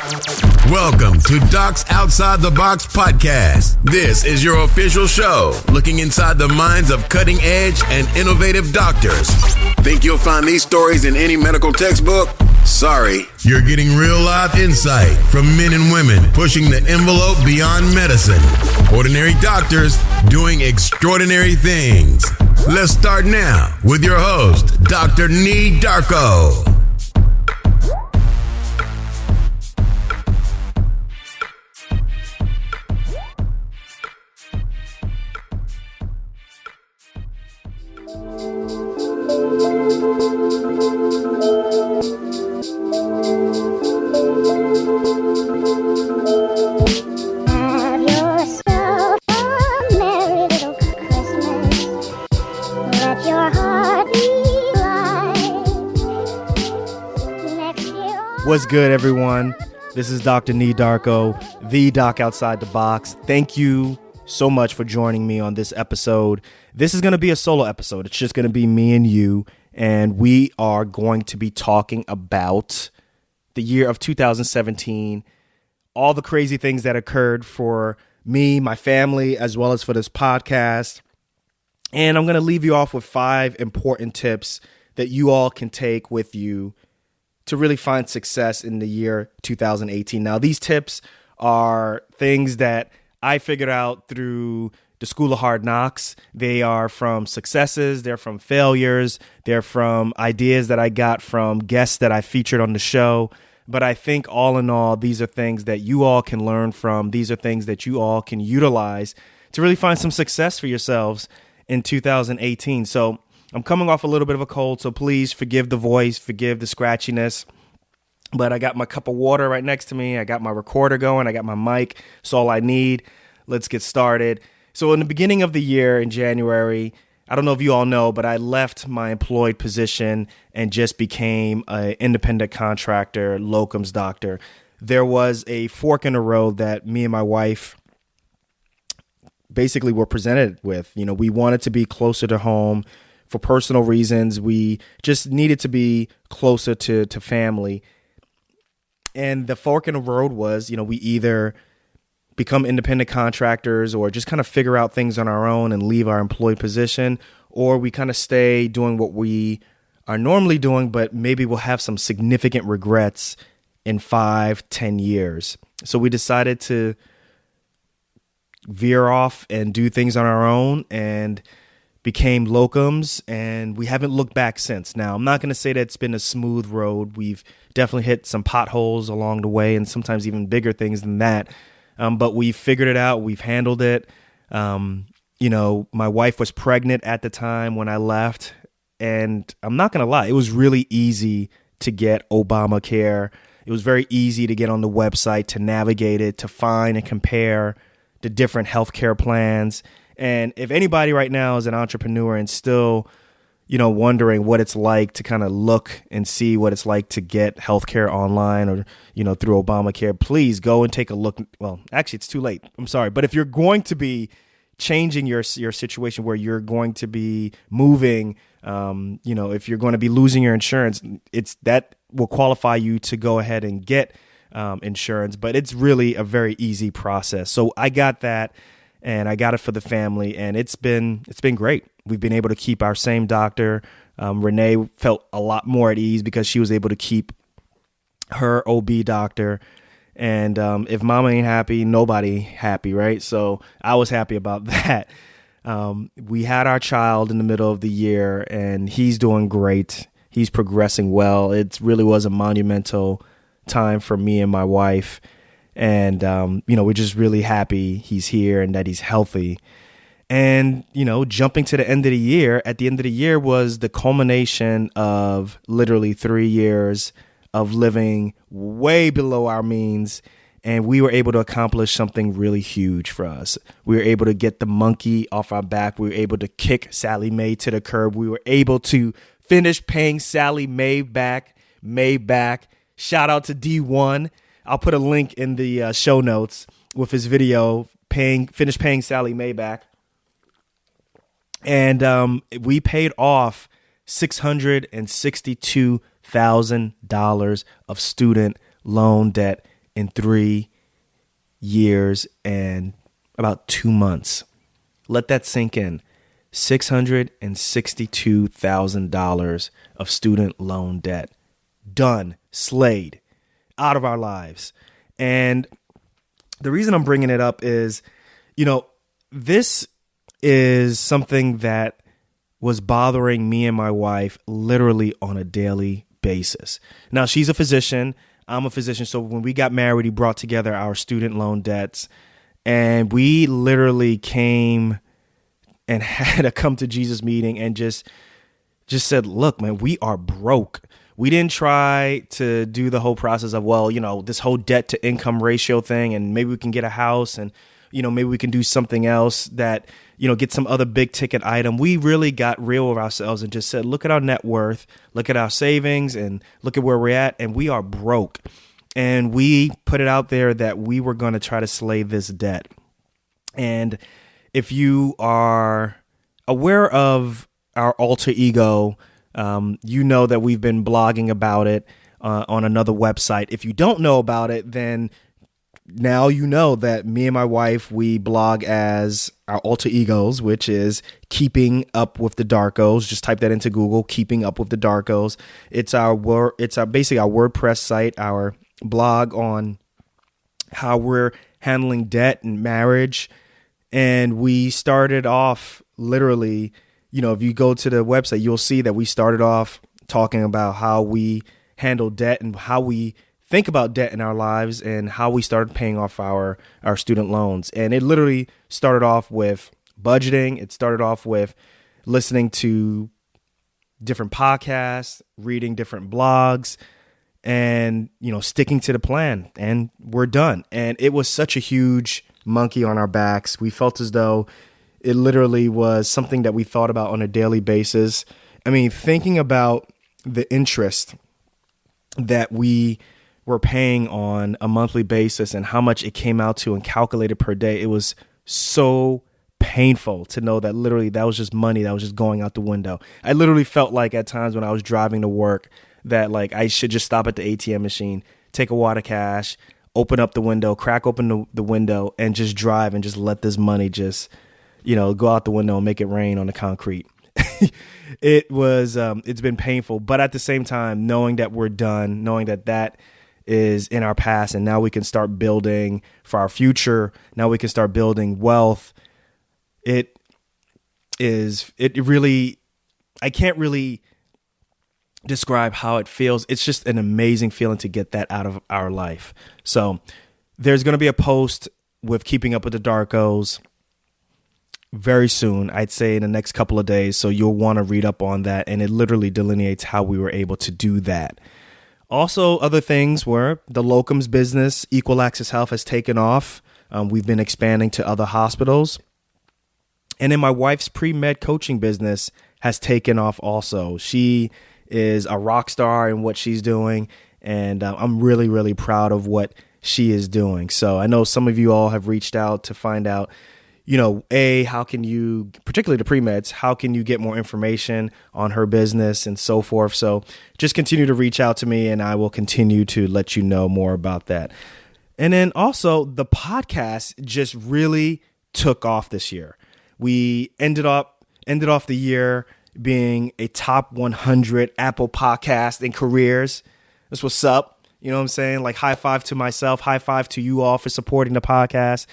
Welcome to Docs Outside the Box podcast. This is your official show, looking inside the minds of cutting-edge and innovative doctors. Think you'll find these stories in any medical textbook? Sorry. You're getting real life insight from men and women pushing the envelope beyond medicine. Ordinary doctors doing extraordinary things. Let's start now with your host, Dr. Nee Darko. What's good, everyone? This is Dr. Nee Darko, the Doc Outside the Box. Thank you so much for joining me on this episode. This is going to be a solo episode. It's just going to be me and you, and we are going to be talking about the year of 2017, all the crazy things that occurred for me, my family, as well as for this podcast. And I'm going to leave you off with 5 important tips that you all can take with you to really find success in the year 2018. Now, these tips are things that I figured out through the School of Hard Knocks. They are from successes, they're from failures, they're from ideas that I got from guests that I featured on the show. But I think all in all, these are things that you all can learn from. These are things that you all can utilize to really find some success for yourselves in 2018. So I'm coming off a little bit of a cold, so please forgive the voice, forgive the scratchiness. But I got my cup of water right next to me. I got my recorder going. I got my mic. It's all I need. Let's get started. So in the beginning of the year in January, I don't know if you all know, but I left my employed position and just became an independent contractor, locums doctor. There was a fork in the road that me and my wife basically were presented with. You know, we wanted to be closer to home. For personal reasons, we just needed to be closer to family. And the fork in the road was, we either become independent contractors or just kind of figure out things on our own and leave our employed position, or we kind of stay doing what we are normally doing, but maybe we'll have some significant regrets in 5-10 years. So we decided to veer off and do things on our own and became locums, and we haven't looked back since. Now, I'm not going to say that it's been a smooth road. We've definitely hit some potholes along the way and sometimes even bigger things than that. But we've figured it out. We've handled it. My wife was pregnant at the time when I left, and I'm not going to lie, it was really easy to get Obamacare. It was very easy to get on the website, to navigate it, to find and compare the different healthcare plans. And if anybody right now is an entrepreneur and still, wondering what it's like to kind of look and see what it's like to get healthcare online or, through Obamacare, please go and take a look. Well, actually, it's too late. I'm sorry. But if you're going to be changing your situation where you're going to be moving, if you're going to be losing your insurance, that will qualify you to go ahead and get insurance. But it's really a very easy process. So I got that. And I got it for the family, and it's been great. We've been able to keep our same doctor. Renee felt a lot more at ease because she was able to keep her OB doctor. And if mama ain't happy, nobody happy, right? So I was happy about that. We had our child in the middle of the year, and he's doing great. He's progressing well. It really was a monumental time for me and my wife. And, we're just really happy he's here and that he's healthy. And, jumping to the end of the year, at the end of the year was the culmination of literally 3 years of living way below our means. And we were able to accomplish something really huge for us. We were able to get the monkey off our back. We were able to kick Sally Mae to the curb. We were able to finish paying Sally Mae back. Shout out to D1. I'll put a link in the show notes with his video, finish paying Sally Mae back. And we paid off $662,000 of student loan debt in 3 years and about 2 months. Let that sink in. $662,000 of student loan debt. Done. Slayed. Out of our lives. And the reason I'm bringing it up is, this is something that was bothering me and my wife literally on a daily basis. Now, she's a physician. I'm a physician. So when we got married, he brought together our student loan debts, and we literally came and had a come to Jesus meeting and just said, look, man, we are broke. We didn't try to do the whole process of, this whole debt to income ratio thing, and maybe we can get a house, and, maybe we can do something else that, get some other big ticket item. We really got real with ourselves and just said, look at our net worth, look at our savings, and look at where we're at, and we are broke. And we put it out there that we were going to try to slay this debt. And if you are aware of our alter ego, you know that we've been blogging about it on another website. If you don't know about it, then now you know that me and my wife, we blog as our alter egos, which is Keeping Up with the Darkos. Just type that into Google, Keeping Up with the Darkos. It's basically our WordPress site, our blog on how we're handling debt and marriage. And we started off literally, if you go to the website, you'll see that we started off talking about how we handle debt and how we think about debt in our lives and how we started paying off our student loans. And it literally started off with budgeting. It started off with listening to different podcasts, reading different blogs, and, sticking to the plan. And we're done. And it was such a huge monkey on our backs. We felt as though it literally was something that we thought about on a daily basis. I mean, thinking about the interest that we were paying on a monthly basis and how much it came out to and calculated per day, it was so painful to know that literally that was just money that was just going out the window. I literally felt like at times when I was driving to work that like I should just stop at the ATM machine, take a wad of cash, open up the window, crack open the window, and just drive and just let this money just, go out the window and make it rain on the concrete. It's been painful, but at the same time, knowing that we're done, knowing that is in our past, and now we can start building for our future. Now we can start building wealth. I can't really describe how it feels. It's just an amazing feeling to get that out of our life. So there's going to be a post with Keeping Up with the Darkos very soon. I'd say in the next couple of days. So you'll want to read up on that. And it literally delineates how we were able to do that. Also, other things were the locums business. Equal Access Health has taken off. We've been expanding to other hospitals. And then my wife's pre-med coaching business has taken off also. She is a rock star in what she's doing. And I'm really, really proud of what she is doing. So I know some of you all have reached out to find out, how can you, particularly the pre-meds, how can you get more information on her business and so forth. So just continue to reach out to me and I will continue to let you know more about that. And then also the podcast just really took off this year. We ended off the year being a top 100 Apple podcast in careers. That's what's up. You know what I'm saying? Like high five to myself, high five to you all for supporting the podcast.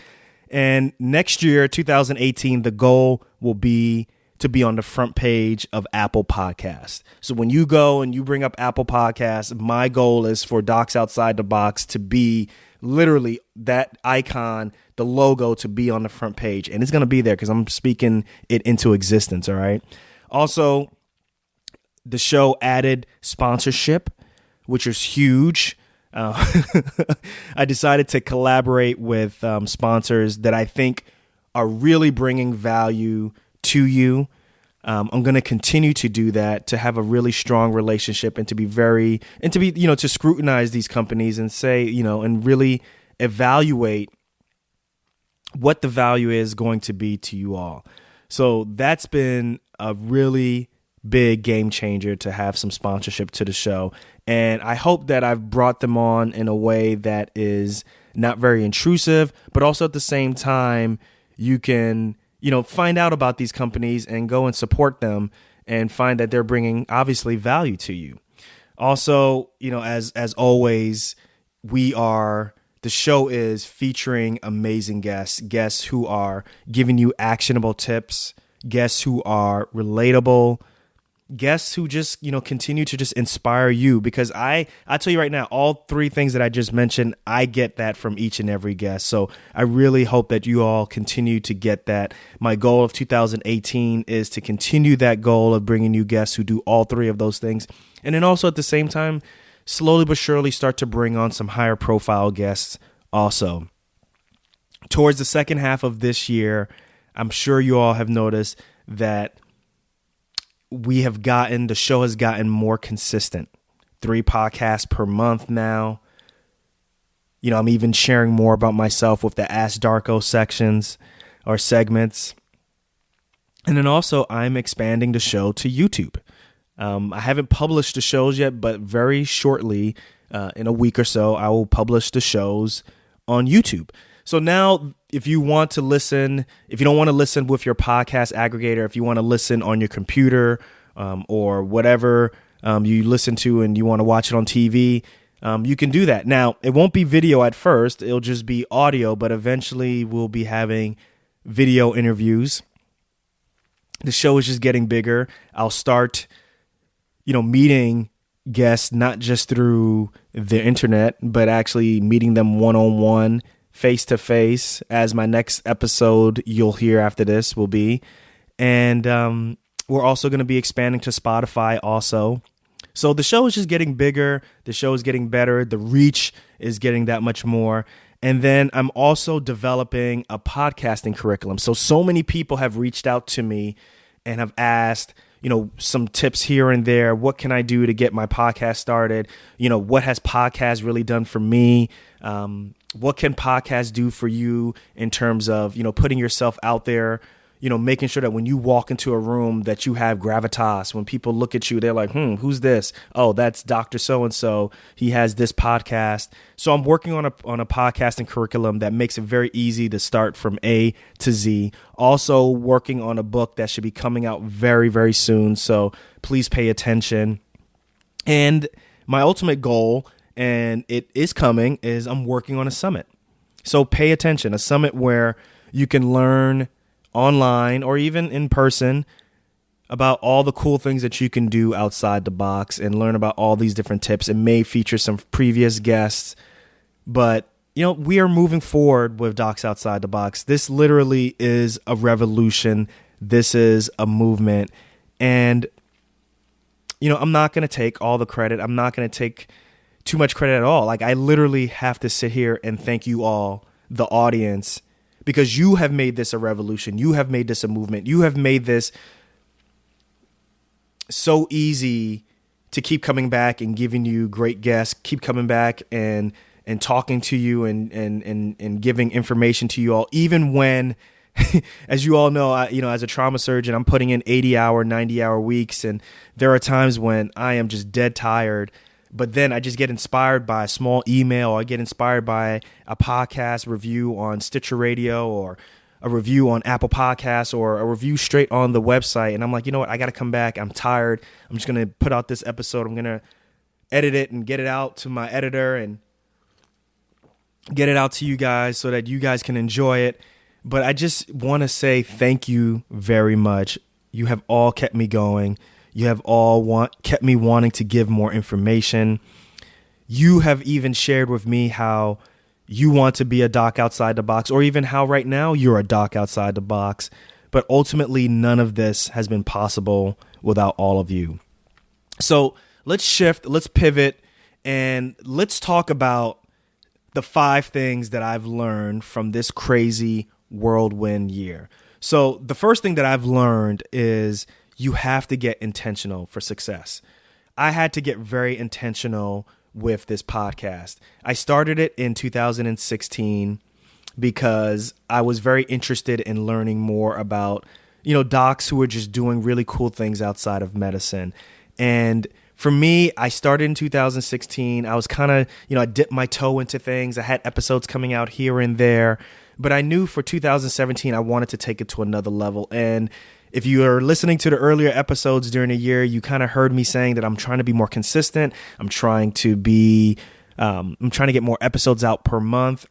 And next year, 2018, the goal will be to be on the front page of Apple Podcasts. So when you go and you bring up Apple Podcasts, my goal is for Docs Outside the Box to be literally that icon, the logo to be on the front page. And it's going to be there because I'm speaking it into existence. All right. Also, the show added sponsorship, which is huge. I decided to collaborate with sponsors that I think are really bringing value to you. I'm going to continue to do that, to have a really strong relationship and to be to scrutinize these companies and say, and really evaluate what the value is going to be to you all. So that's been a really big game changer to have some sponsorship to the show. And I hope that I've brought them on in a way that is not very intrusive, but also at the same time, you can, find out about these companies and go and support them and find that they're bringing obviously value to you. Also, as always, the show is featuring amazing guests who are giving you actionable tips, guests who are relatable, guests who just, continue to just inspire you, because I tell you right now, all three things that I just mentioned, I get that from each and every guest. So I really hope that you all continue to get that. My goal of 2018 is to continue that goal of bringing you guests who do all three of those things. And then also at the same time, slowly but surely start to bring on some higher profile guests also. Towards the second half of this year, I'm sure you all have noticed that the show has gotten more consistent. 3 podcasts per month now. I'm even sharing more about myself with the Ask Darko sections or segments. And then also I'm expanding the show to YouTube. I haven't published the shows yet, but very shortly, in a week or so, I will publish the shows on YouTube. So now, if you don't want to listen with your podcast aggregator, if you want to listen on your computer or whatever you listen to and you want to watch it on TV, you can do that. Now, it won't be video at first. It'll just be audio, but eventually we'll be having video interviews. The show is just getting bigger. I'll start meeting guests, not just through the internet, but actually meeting them one-on-one, face-to-face, as my next episode you'll hear after this will be. And we're also going to be expanding to Spotify also. So the show is just getting bigger. The show is getting better. The reach is getting that much more. And then I'm also developing a podcasting curriculum. So many people have reached out to me and have asked, some tips here and there. What can I do to get my podcast started? What has podcast really done for me? What can podcast do for you in terms of, putting yourself out there, making sure that when you walk into a room that you have gravitas. When people look at you, they're like, who's this? Oh, that's Dr. So-and-so. He has this podcast. So I'm working on a podcasting curriculum that makes it very easy to start from A to Z. Also working on a book that should be coming out very, very soon. So please pay attention. And my ultimate goal, and it is coming, is I'm working on a summit. So pay attention, a summit where you can learn online or even in person about all the cool things that you can do outside the box and learn about all these different tips. It may feature some previous guests, but we are moving forward with Docs Outside the Box. This literally is a revolution. This is a movement. And I'm not going to take all the credit. I'm not going to take too much credit at all. Like, I literally have to sit here and thank you all, the audience, because you have made this a revolution. You have made this a movement. You have made this so easy to keep coming back and giving you great guests, keep coming back and talking to you and giving information to you all, even when, as you all know, as a trauma surgeon, I'm putting in 80-hour, 90-hour weeks, and there are times when I am just dead tired. But then I just get inspired by a small email, or I get inspired by a podcast review on Stitcher Radio, or a review on Apple Podcasts, or a review straight on the website. And I'm like, what? I got to come back. I'm tired. I'm just going to put out this episode. I'm going to edit it and get it out to my editor and get it out to you guys so that you guys can enjoy it. But I just want to say thank you very much. You have all kept me going. You have all kept me wanting to give more information. You have even shared with me how you want to be a doc outside the box, or even how right now you're a doc outside the box. But ultimately, none of this has been possible without all of you. So let's shift, let's pivot, and let's talk about the 5 things that I've learned from this crazy whirlwind year. So the first thing that I've learned is you have to get intentional for success. I had to get very intentional with this podcast. I started it in 2016 because I was very interested in learning more about, docs who are just doing really cool things outside of medicine. And for me, I started in 2016. I was kind of, I dipped my toe into things. I had episodes coming out here and there, but I knew for 2017, I wanted to take it to another level. And if you are listening to the earlier episodes during the year, you kind of heard me saying that I'm trying to be more consistent. I'm trying to get more episodes out per month.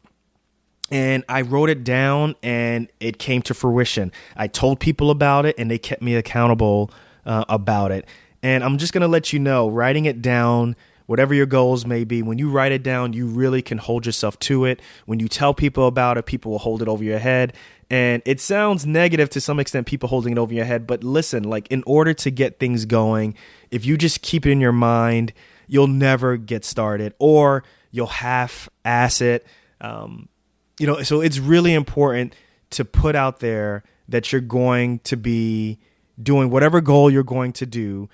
And I wrote it down and it came to fruition. I told people about it and they kept me accountable about it. And I'm just going to let you know, writing it down, whatever your goals may be, when you write it down, you really can hold yourself to it. When you tell people about it, people will hold it over your head. And it sounds negative to some extent, people holding it over your head. But listen, like in order to get things going, if you just keep it in your mind, you'll never get started or you'll half-ass it. So it's really important to put out there that you're going to be doing whatever goal you're going to do,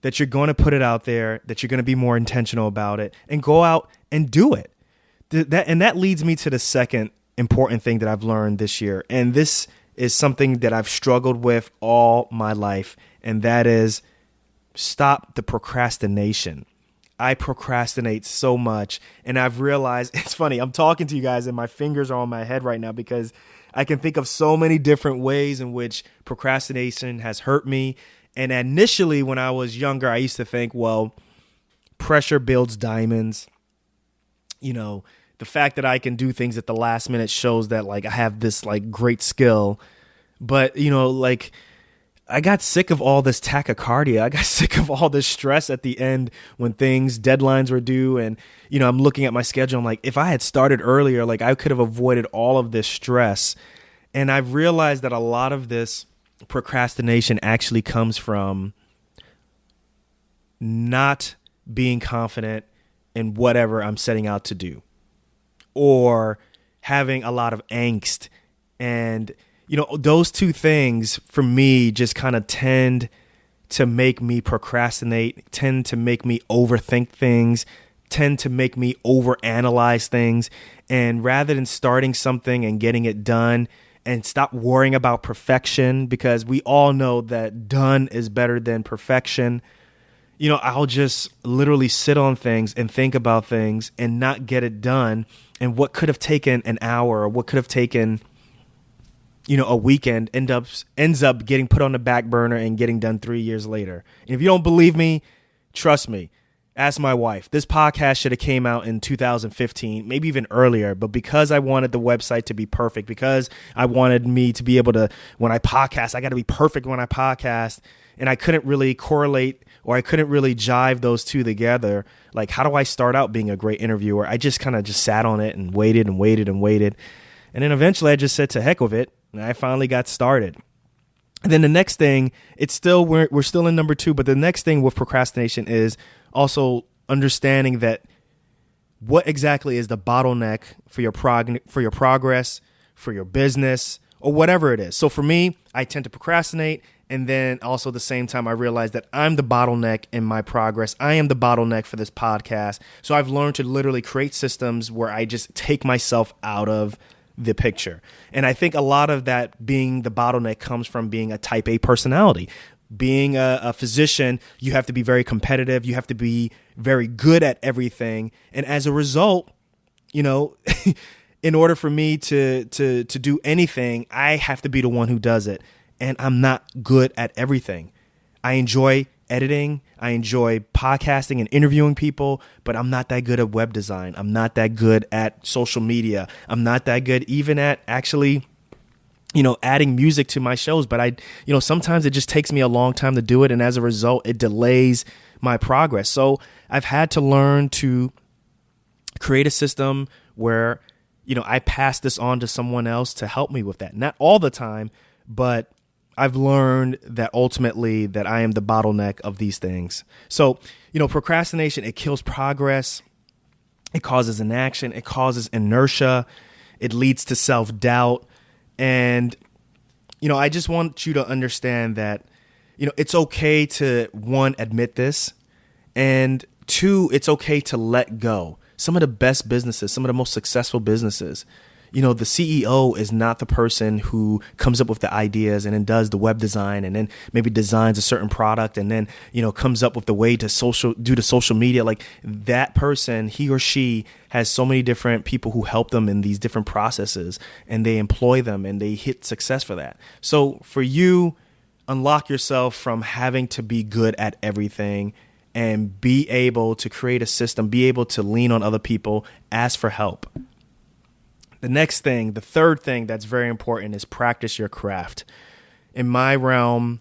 that you're going to put it out there, that you're going to be more intentional about it and go out and do it. That leads me to the second important thing that I've learned this year. And this is something that I've struggled with all my life. And that is stop the procrastination. I procrastinate so much. And I've realized, it's funny, I'm talking to you guys and my fingers are on my head right now because I can think of so many different ways in which procrastination has hurt me. And initially, when I was younger, I used to think, well, pressure builds diamonds. The fact that I can do things at the last minute shows that like I have this like great skill. But, I got sick of all this tachycardia. I got sick of all this stress at the end when deadlines were due. And, I'm looking at my schedule. I'm like, if I had started earlier, like I could have avoided all of this stress. And I've realized that a lot of this procrastination actually comes from not being confident in whatever I'm setting out to do, or having a lot of angst. And, those two things for me just kind of tend to make me procrastinate, tend to make me overthink things, tend to make me overanalyze things. And rather than starting something and getting it done and stop worrying about perfection, because we all know that done is better than perfection, I'll just literally sit on things and think about things and not get it done. And what could have taken an hour or what could have taken, a weekend ends up getting put on the back burner and getting done 3 years later. And if you don't believe me, trust me, ask my wife. This podcast should have came out in 2015, maybe even earlier. But because I wanted the website to be perfect, because I wanted me to be able to, when I podcast, I got to be perfect when I podcast. And I couldn't really correlate or I couldn't really jive those two together. Like, how do I start out being a great interviewer? I just kind of just sat on it and waited and waited and waited. And then eventually I just said to heck with it. And I finally got started. And then the next thing, we're still in number 2, but the next thing with procrastination is also understanding that what exactly is the bottleneck for your progress, for your business, or whatever it is. So for me, I tend to procrastinate. And then also at the same time, I realize that I'm the bottleneck in my progress. I am the bottleneck for this podcast. So I've learned to literally create systems where I just take myself out of the picture. And I think a lot of that being the bottleneck comes from being a type A personality. Being a physician, you have to be very competitive. You have to be very good at everything. And as a result, in order for me to do anything, I have to be the one who does it. And I'm not good at everything. I enjoy editing. I enjoy podcasting and interviewing people, but I'm not that good at web design. I'm not that good at social media. I'm not that good even at actually, adding music to my shows. But sometimes it just takes me a long time to do it. And as a result, it delays my progress. So I've had to learn to create a system where, I pass this on to someone else to help me with that. Not all the time, but I've learned that ultimately that I am the bottleneck of these things. So, procrastination, it kills progress. It causes inaction. It causes inertia. It leads to self-doubt. And, I just want you to understand that, it's okay to, 1, admit this. And 2, it's okay to let go. Some of the best businesses, some of the most successful businesses, the CEO is not the person who comes up with the ideas and then does the web design and then maybe designs a certain product and then, comes up with the way to do the social media. Like that person, he or she has so many different people who help them in these different processes, and they employ them and they hit success for that. So for you, unlock yourself from having to be good at everything and be able to create a system, be able to lean on other people, ask for help. The next thing, the third thing that's very important is practice your craft. In my realm,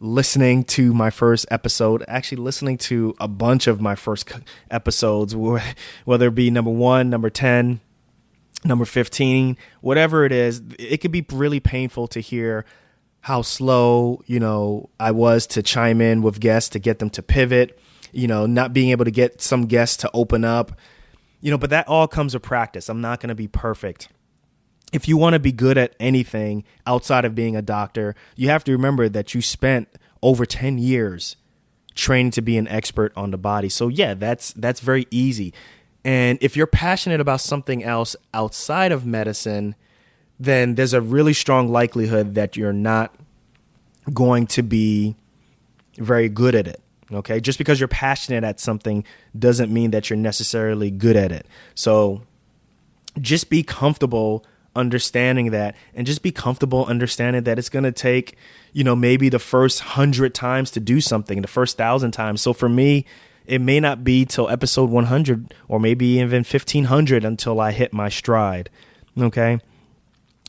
listening to my first episode, actually listening to a bunch of my first episodes, whether it be number 1, number 10, number 15, whatever it is, it could be really painful to hear how slow, I was to chime in with guests to get them to pivot, not being able to get some guests to open up, but that all comes with practice. I'm not going to be perfect. If you want to be good at anything outside of being a doctor, you have to remember that you spent over 10 years training to be an expert on the body. So yeah, that's very easy. And if you're passionate about something else outside of medicine, then there's a really strong likelihood that you're not going to be very good at it. Okay, just because you're passionate at something doesn't mean that you're necessarily good at it. So just be comfortable understanding that, and just be comfortable understanding that it's going to take, maybe the first 100 times to do something, the first 1,000 times. So for me, it may not be till episode 100 or maybe even 1,500 until I hit my stride. Okay.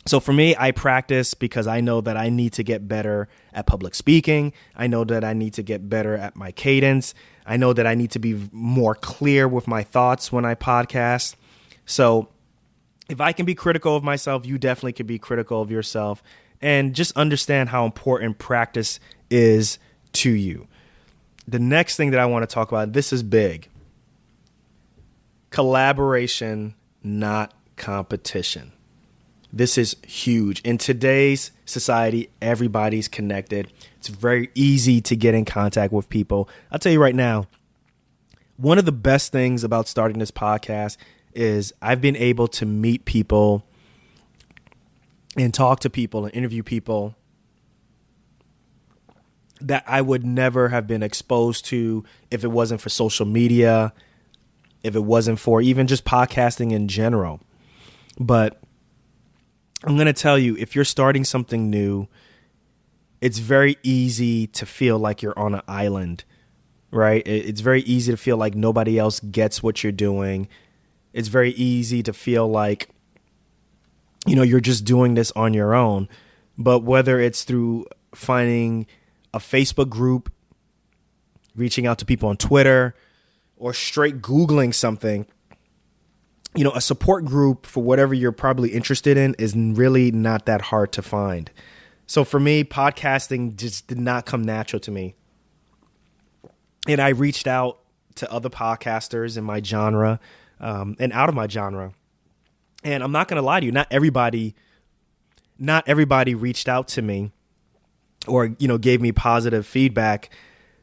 So for me, I practice because I know that I need to get better at public speaking. I know that I need to get better at my cadence. I know that I need to be more clear with my thoughts when I podcast. So if I can be critical of myself, you definitely can be critical of yourself, and just understand how important practice is to you. The next thing that I want to talk about, this is big. Collaboration, not competition. This is huge. In today's society, everybody's connected. It's very easy to get in contact with people. I'll tell you right now, one of the best things about starting this podcast is I've been able to meet people and talk to people and interview people that I would never have been exposed to if it wasn't for social media, if it wasn't for even just podcasting in general. But I'm going to tell you, if you're starting something new, it's very easy to feel like you're on an island, right? It's very easy to feel like nobody else gets what you're doing. It's very easy to feel like, you're just doing this on your own. But whether it's through finding a Facebook group, reaching out to people on Twitter, or straight Googling something, a support group for whatever you're probably interested in is really not that hard to find. So for me, podcasting just did not come natural to me. And I reached out to other podcasters in my genre and out of my genre. And I'm not going to lie to you, not everybody reached out to me or, gave me positive feedback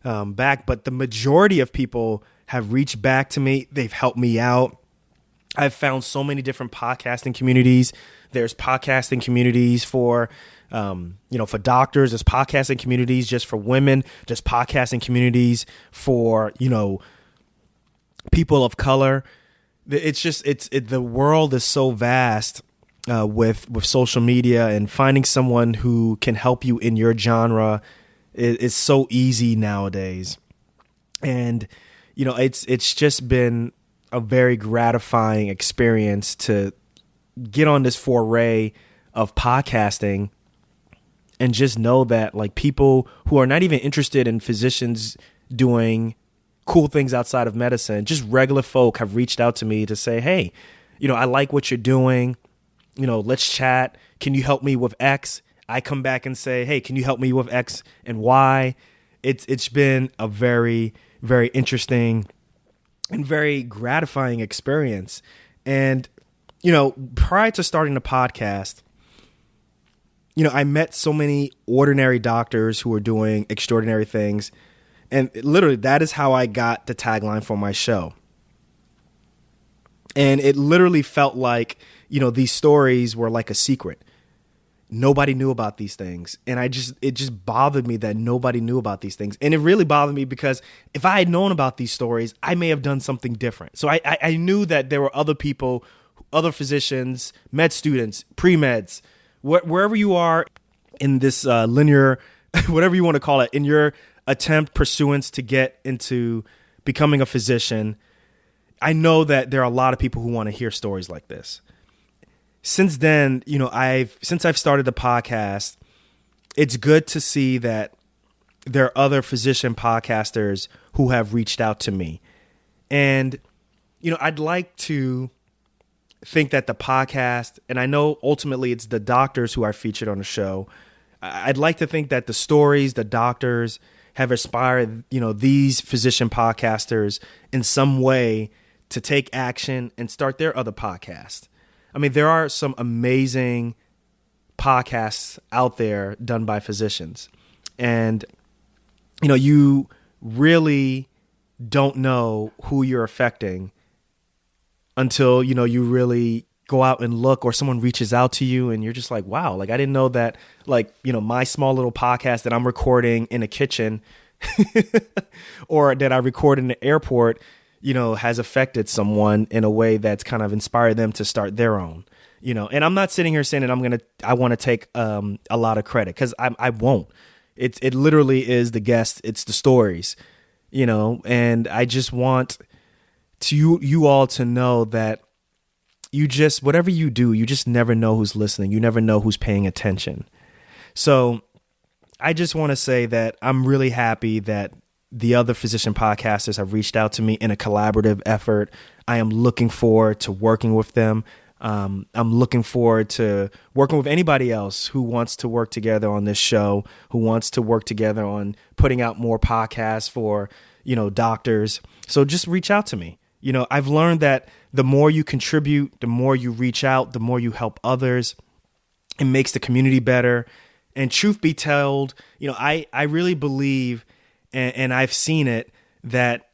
back. But the majority of people have reached back to me. They've helped me out. I've found so many different podcasting communities. There's podcasting communities for, for doctors. There's podcasting communities just for women. There's podcasting communities for, people of color. The world is so vast with social media, and finding someone who can help you in your genre is so easy nowadays. And, it's just been a very gratifying experience to get on this foray of podcasting and just know that like people who are not even interested in physicians doing cool things outside of medicine, just regular folk have reached out to me to say, hey, I like what you're doing. Let's chat. Can you help me with X? I come back and say, hey, can you help me with X and Y? It's been a very, very interesting and very gratifying experience. And, prior to starting the podcast, I met so many ordinary doctors who were doing extraordinary things. And literally, that is how I got the tagline for my show. And it literally felt like, these stories were like a secret. Nobody knew about these things. And it just bothered me that nobody knew about these things. And it really bothered me because if I had known about these stories, I may have done something different. So I knew that there were other people, other physicians, med students, pre-meds, wherever you are in this linear, whatever you want to call it, in your pursuance to get into becoming a physician, I know that there are a lot of people who want to hear stories like this. Since then, since I've started the podcast, it's good to see that there are other physician podcasters who have reached out to me. And, I'd like to think that the podcast, and I know ultimately it's the doctors who are featured on the show, I'd like to think that the stories, the doctors have inspired, these physician podcasters in some way to take action and start their other podcast. I mean, there are some amazing podcasts out there done by physicians. And, you really don't know who you're affecting until, you really go out and look, or someone reaches out to you and you're just like, wow, like I didn't know that, like, my small little podcast that I'm recording in a kitchen or that I record in the airport, has affected someone in a way that's kind of inspired them to start their own, and I'm not sitting here saying that I want to take a lot of credit, because I won't. It literally is the guests. It's the stories, and I just want you all to know that whatever you do, you just never know who's listening. You never know who's paying attention. So I just want to say that I'm really happy that the other physician podcasters have reached out to me in a collaborative effort. I am looking forward to working with them. I'm looking forward to working with anybody else who wants to work together on this show, who wants to work together on putting out more podcasts for, doctors. So just reach out to me. I've learned that the more you contribute, the more you reach out, the more you help others, it makes the community better. And truth be told, I really believe, and I've seen it, that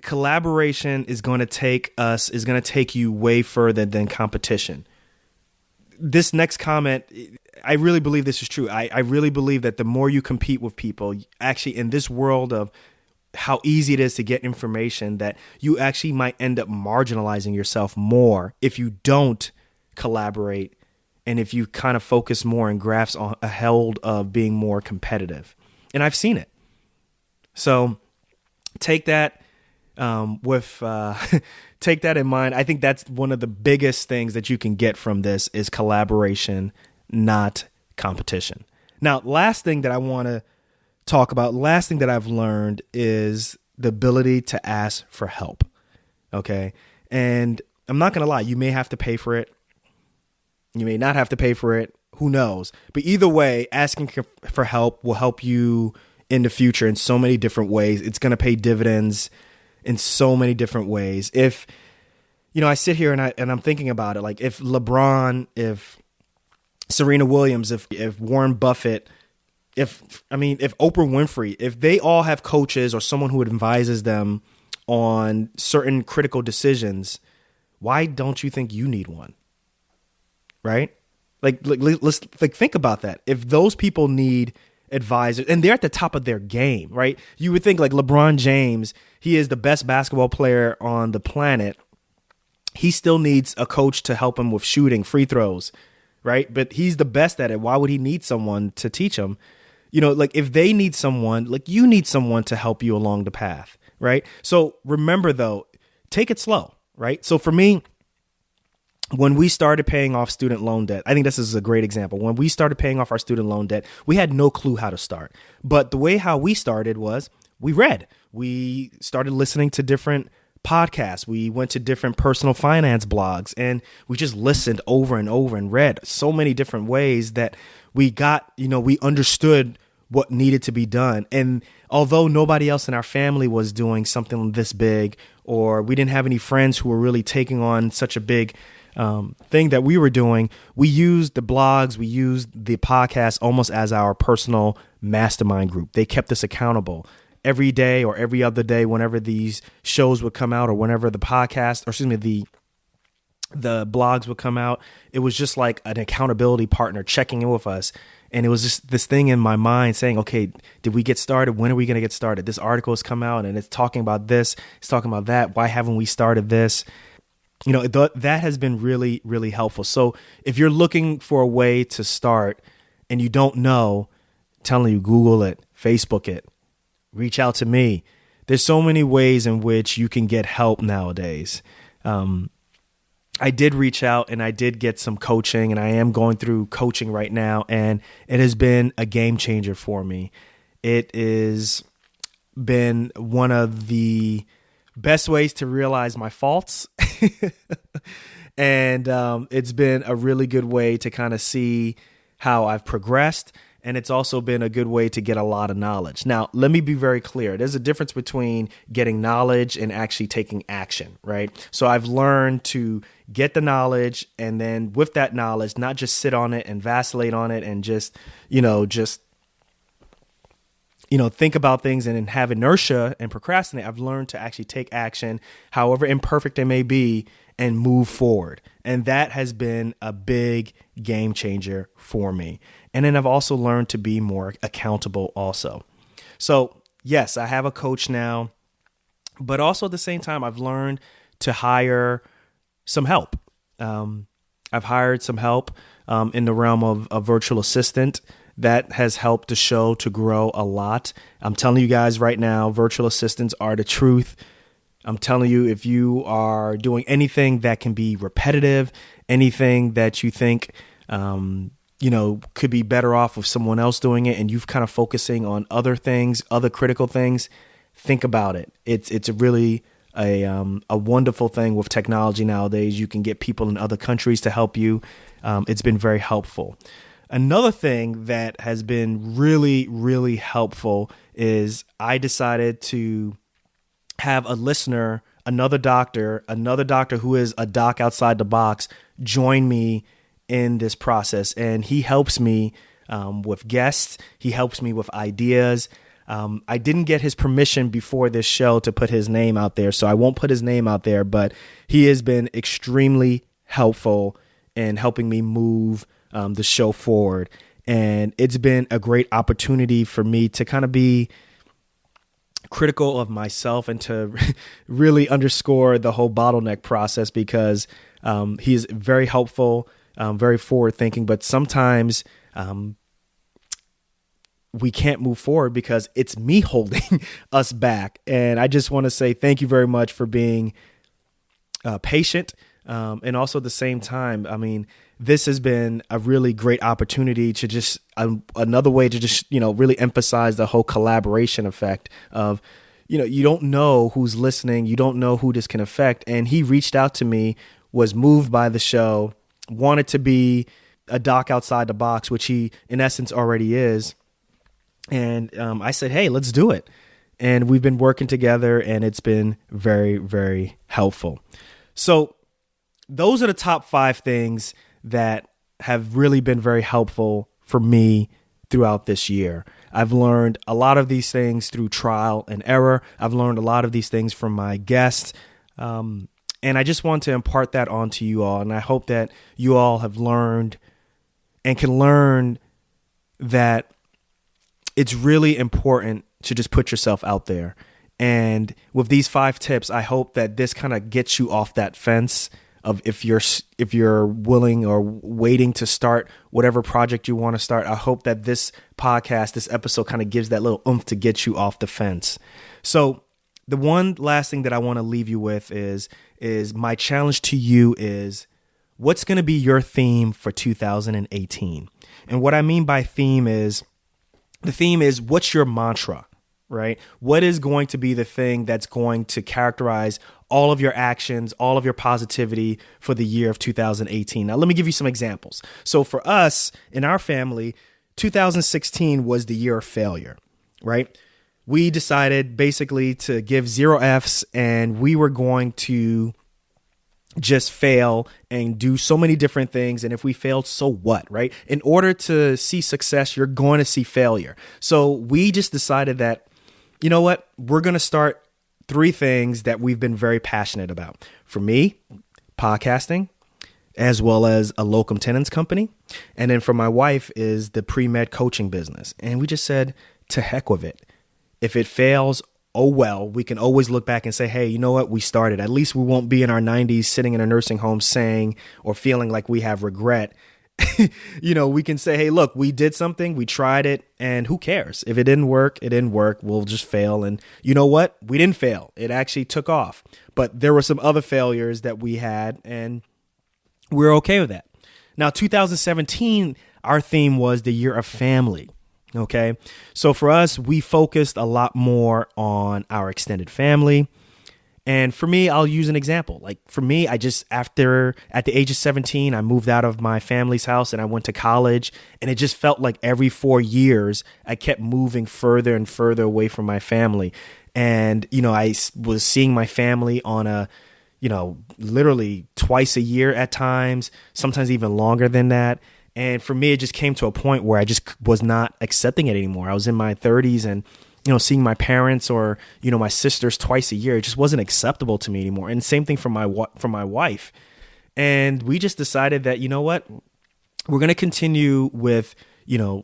collaboration is going to take you way further than competition. This next comment, I really believe this is true. I really believe that the more you compete with people, actually in this world of how easy it is to get information, that you actually might end up marginalizing yourself more if you don't collaborate and if you kind of focus more and grasp on a hold of being more competitive. And I've seen it. So take that take that in mind. I think that's one of the biggest things that you can get from this is collaboration, not competition. Now, last thing that I want to talk about, last thing that I've learned is the ability to ask for help. Okay. And I'm not going to lie, you may have to pay for it. You may not have to pay for it. Who knows? But either way, asking for help will help you in the future in so many different ways. It's going to pay dividends in so many different ways. If, I sit here and I'm thinking about it, like if LeBron, if Serena Williams, if Warren Buffett, if Oprah Winfrey, if they all have coaches or someone who advises them on certain critical decisions, why don't you think you need one? Right? Let's think about that. If those people need advisors and they're at the top of their game, right? You would think like LeBron James, he is the best basketball player on the planet. He still needs a coach to help him with shooting free throws, right? But he's the best at it. Why would he need someone to teach him? If they need someone, you need someone to help you along the path, right? So remember though, take it slow, right? So for me, when we started paying off student loan debt, I think this is a great example. When we started paying off our student loan debt, we had no clue how to start. But the way how we started was we read. We started listening to different podcasts. We went to different personal finance blogs and we just listened over and over and read so many different ways that we got, we understood what needed to be done. And although nobody else in our family was doing something this big, or we didn't have any friends who were really taking on such a big thing that we were doing, we used the blogs, we used the podcast almost as our personal mastermind group. They kept us accountable every day or every other day whenever these shows would come out or whenever the the blogs would come out. It was just like an accountability partner checking in with us. And it was just this thing in my mind saying, okay, did we get started? When are we going to get started? This article has come out and it's talking about this. It's talking about that. Why haven't we started this? That has been really, really helpful. So if you're looking for a way to start and you don't know, I'm telling you, Google it, Facebook it, reach out to me. There's so many ways in which you can get help nowadays. I did reach out and I did get some coaching, and I am going through coaching right now, and it has been a game changer for me. It has been one of the best ways to realize my faults. And it's been a really good way to kind of see how I've progressed. And it's also been a good way to get a lot of knowledge. Now, let me be very clear. There's a difference between getting knowledge and actually taking action, right? So I've learned to get the knowledge, and then with that knowledge, not just sit on it and vacillate on it and just think about things and then have inertia and procrastinate. I've learned to actually take action, however imperfect it may be, and move forward. And that has been a big game changer for me. And then I've also learned to be more accountable also. So yes, I have a coach now, but also at the same time, I've learned to hire some help. I've hired some help in the realm of a virtual assistant. That has helped the show to grow a lot. I'm telling you guys right now, virtual assistants are the truth. I'm telling you, if you are doing anything that can be repetitive, anything that you think, could be better off with someone else doing it, and you've kind of focusing on other things, other critical things, think about it. It's really a wonderful thing with technology nowadays. You can get people in other countries to help you. It's been very helpful. Another thing that has been really, really helpful is I decided to have a listener, another doctor who is a doc outside the box, join me in this process. And he helps me with guests. He helps me with ideas. I didn't get his permission before this show to put his name out there, so I won't put his name out there, but he has been extremely helpful in helping me move the show forward. And it's been a great opportunity for me to kind of be critical of myself and to really underscore the whole bottleneck process, because he is very helpful, very forward thinking, but sometimes we can't move forward because it's me holding us back. And I just want to say thank you very much for being patient. And also at the same time, I mean, this has been a really great opportunity to just another way to just, really emphasize the whole collaboration effect of, you don't know who's listening. You don't know who this can affect. And he reached out to me, was moved by the show, wanted to be a doc outside the box, which he in essence already is. And I said, hey, let's do it. And we've been working together, and it's been very, very helpful. So those are the top 5 things that have really been very helpful for me throughout this year. I've learned a lot of these things through trial and error. I've learned a lot of these things from my guests. And I just want to impart that onto you all. And I hope that you all have learned and can learn that it's really important to just put yourself out there. And with these 5 tips, I hope that this kind of gets you off that fence of if you're willing or waiting to start whatever project you want to start. I hope that this podcast, this episode kind of gives that little oomph to get you off the fence. So the one last thing that I want to leave you with is my challenge to you is, what's going to be your theme for 2018? And what I mean by theme is, the theme is, what's your mantra, right? What is going to be the thing that's going to characterize all of your actions, all of your positivity for the year of 2018? Now, let me give you some examples. So for us in our family, 2016 was the year of failure, right? We decided basically to give 0 Fs, and we were going to just fail and do so many different things. And if we failed, so what, right? In order to see success, you're going to see failure. So we just decided that, you know what, we're going to start 3 things that we've been very passionate about. For me, podcasting. as well as a locum tenens company. And then for my wife is the pre-med coaching business. And we just said, to heck with it. If it fails, oh well, we can always look back and say, hey, you know what? We started. At least we won't be in our 90s sitting in a nursing home saying or feeling like we have regret. We can say, hey, look, we did something. We tried it. And who cares? If it didn't work, it didn't work. We'll just fail. And you know what? We didn't fail. It actually took off. But there were some other failures that we had, and we're okay with that. Now, 2017, our theme was the year of family. Okay. So for us, we focused a lot more on our extended family. And for me, I'll use an example. Like for me, at the age of 17, I moved out of my family's house and I went to college. And it just felt like every 4 years, I kept moving further and further away from my family. And, I was seeing my family on literally twice a year at times, sometimes even longer than that. And for me, it just came to a point where I just was not accepting it anymore. I was in my 30s and, seeing my parents or, my sisters twice a year, it just wasn't acceptable to me anymore. And same thing for my wife. And we just decided that, you know what, we're going to continue with, doing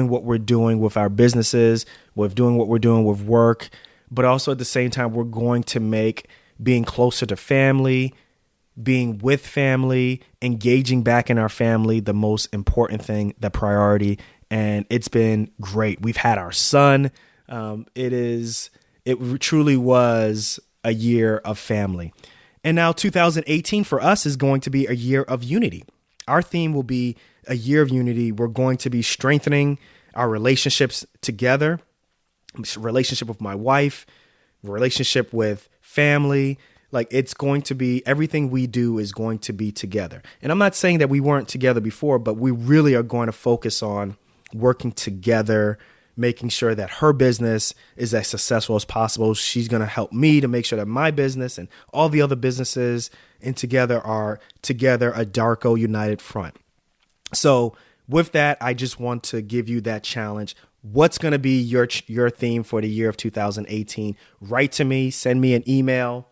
what we're doing with our businesses, with doing what we're doing with work. But also at the same time, we're going to make being closer to family, being with family, engaging back in our family, the most important thing, the priority. And it's been great. We've had our son. It truly was a year of family. And now 2018 for us is going to be a year of unity. Our theme will be a year of unity. We're going to be strengthening our relationships together, relationship with my wife, relationship with family. Like it's going to be, everything we do is going to be together. And I'm not saying that we weren't together before, but we really are going to focus on working together, making sure that her business is as successful as possible. She's going to help me to make sure that my business and all the other businesses are together a Darko united front. So with that, I just want to give you that challenge. What's going to be your theme for the year of 2018? Write to me, send me an email,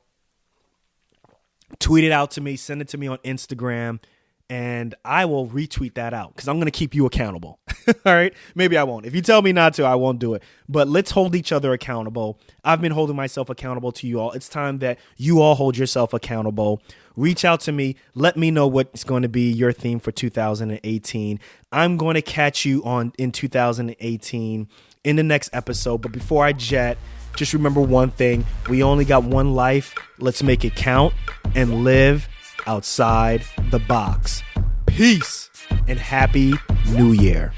tweet it out to me, send it to me on Instagram, and I will retweet that out because I'm going to keep you accountable. All right. Maybe I won't. If you tell me not to, I won't do it. But let's hold each other accountable. I've been holding myself accountable to you all. It's time that you all hold yourself accountable. Reach out to me. Let me know what's going to be your theme for 2018. I'm going to catch you in 2018 in the next episode. But before I jet, just remember one thing. We only got one life. Let's make it count and live outside the box. Peace and Happy New Year.